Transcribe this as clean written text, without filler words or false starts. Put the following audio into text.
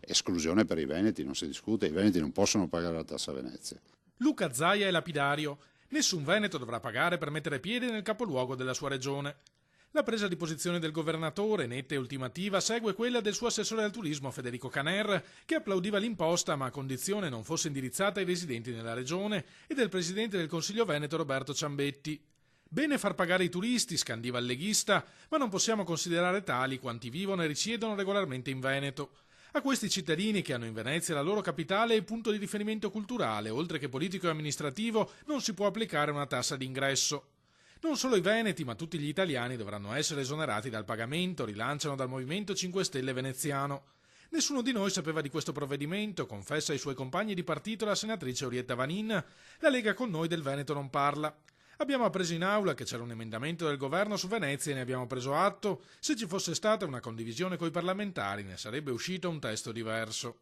esclusione per i veneti, non si discute, i veneti non possono pagare la tassa a Venezia. Luca Zaia è lapidario. Nessun veneto dovrà pagare per mettere piede nel capoluogo della sua regione. La presa di posizione del governatore, netta e ultimativa, segue quella del suo assessore al turismo Federico Caner, che applaudiva l'imposta ma a condizione non fosse indirizzata ai residenti nella regione, e del presidente del Consiglio Veneto Roberto Ciambetti. Bene far pagare i turisti, scandiva il leghista, ma non possiamo considerare tali quanti vivono e risiedono regolarmente in Veneto. A questi cittadini che hanno in Venezia la loro capitale e punto di riferimento culturale, oltre che politico e amministrativo, non si può applicare una tassa d'ingresso. Non solo i veneti, ma tutti gli italiani dovranno essere esonerati dal pagamento, rilanciano dal Movimento 5 Stelle veneziano. Nessuno di noi sapeva di questo provvedimento, confessa ai suoi compagni di partito la senatrice Orietta Vanin. La Lega con noi del Veneto non parla. Abbiamo appreso in aula che c'era un emendamento del governo su Venezia e ne abbiamo preso atto. Se ci fosse stata una condivisione coi parlamentari ne sarebbe uscito un testo diverso.